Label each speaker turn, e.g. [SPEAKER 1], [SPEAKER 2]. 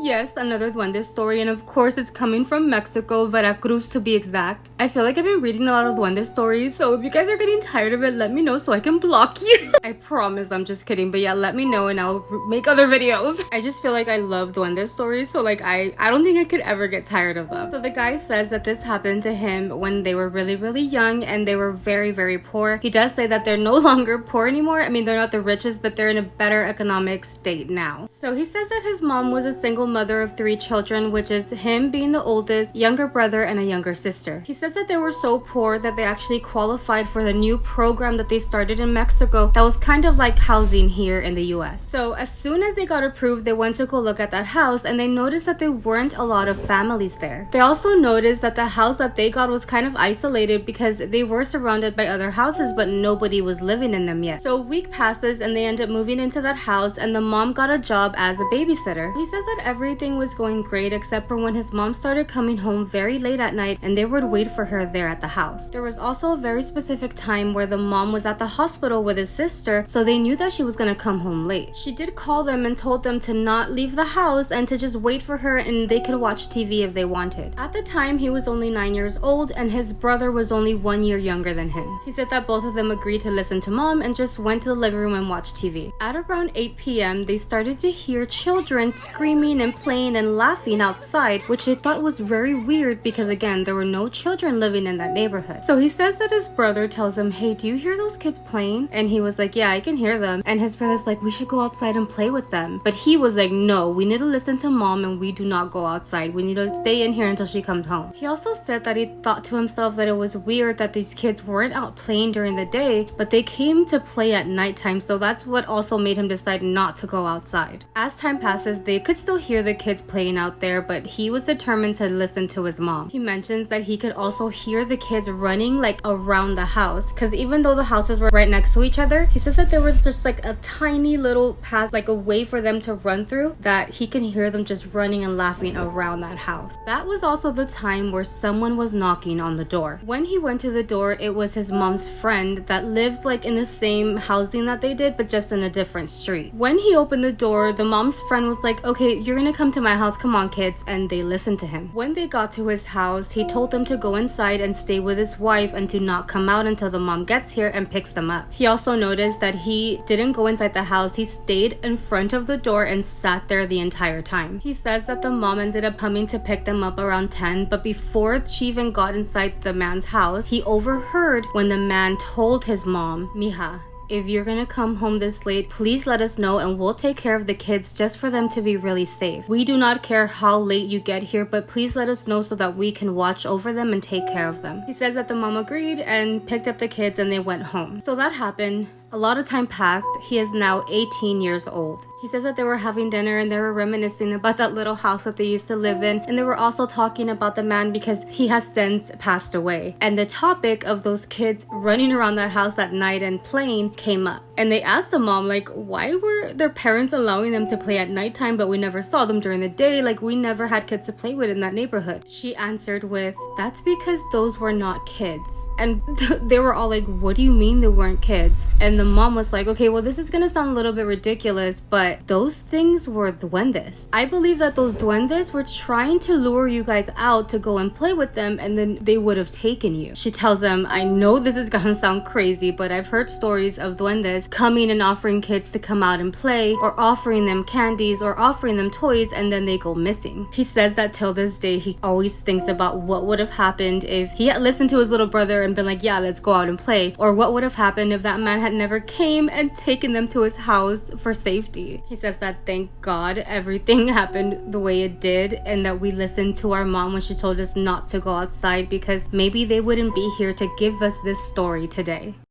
[SPEAKER 1] Yes, another duende story, and of course it's coming from Mexico, Veracruz to be exact. I feel like I've been reading a lot of duende stories, so if you guys are getting tired of it, let me know so I can block you. I promise, I'm just kidding, but yeah, let me know and I'll make other videos. I just feel like I love duende stories, so like I don't think I could ever get tired of them. So the guy says that this happened to him when they were really young and they were very poor. He does say that they're no longer poor anymore. I mean, they're not the richest, but they're in a better economic state now. So he says that his mom was a single mother of 3 children, which is him being the oldest, younger brother, and a younger sister. He says that they were so poor that they actually qualified for the new program that they started in Mexico that was kind of like housing here in the US. So as soon as they got approved, they went to go look at that house and they noticed that there weren't a lot of families there. They also noticed that the house that they got was kind of isolated because they were surrounded by other houses, but nobody was living in them yet. So a week passes and they end up moving into that house, and the mom got a job as a babysitter. He says that everything was going great except for when his mom started coming home very late at night and they would wait for her there at the house. There was also a very specific time where the mom was at the hospital with his sister, so they knew that she was gonna come home late. She did call them and told them to not leave the house and to just wait for her and they could watch TV if they wanted. At the time, he was only 9 years old and his brother was only 1 year younger than him. He said that both of them agreed to listen to mom and just went to the living room and watched TV. At around 8 p.m., they started to hear children screaming and playing and laughing outside, which they thought was very weird because again, there were no children living in that neighborhood. So he says that his brother tells him, "Hey, do you hear those kids playing?" And he was like, "Yeah, I can hear them." And his brother's like, "We should go outside and play with them." But he was like, "No, we need to listen to mom and we do not go outside. We need to stay in here until she comes home." He also said that he thought to himself that it was weird that these kids weren't out playing during the day, but they came to play at nighttime, so that's what also made him decide not to go outside. As time passes, they could still hear the kids playing out there, but he was determined to listen to his mom. He mentions that he could also hear the kids running like around the house, because even though the houses were right next to each other, he says that there was just like a tiny little path, like a way for them to run through, that he can hear them just running and laughing around that house. That was also the time where someone was knocking on the door. When he went to the door, it was his mom's friend that lived like in the same housing that they did, but just in a different street. When he opened the door, the mom's friend was like, "Okay, you're gonna come to my house, come on kids," and they listened to him. When they got to his house, he told them to go inside and stay with his wife and to not come out until the mom gets here and picks them up. He also noticed that he didn't go inside the house, he stayed in front of the door and sat there the entire time. He says that the mom ended up coming to pick them up around 10, but before she even got inside the man's house, he overheard when the man told his mom, "Mija, if you're gonna come home this late, please let us know and we'll take care of the kids just for them to be really safe. We do not care how late you get here, but please let us know so that we can watch over them and take care of them." He says that the mom agreed and picked up the kids and they went home. So that happened. A lot of time passed. He is now 18 years old. He says that they were having dinner and they were reminiscing about that little house that they used to live in, and they were also talking about the man because he has since passed away. And the topic of those kids running around that house at night and playing came up. And they asked the mom, like, why were their parents allowing them to play at nighttime, but we never saw them during the day? Like, we never had kids to play with in that neighborhood. She answered with, "That's because those were not kids." And they were all like, "What do you mean they weren't kids?" And the mom was like, "Okay, well, this is gonna sound a little bit ridiculous, but those things were duendes. I believe that those duendes were trying to lure you guys out to go and play with them, and then they would have taken you." She tells him, "I know this is gonna sound crazy, but I've heard stories of duendes coming and offering kids to come out and play, or offering them candies or offering them toys, and then they go missing." He says that till this day, he always thinks about what would have happened if he had listened to his little brother and been like, "Yeah, let's go out and play," or what would have happened if that man had never came and taken them to his house for safety. He says that thank God everything happened the way it did, and that we listened to our mom when she told us not to go outside, because maybe they wouldn't be here to give us this story today.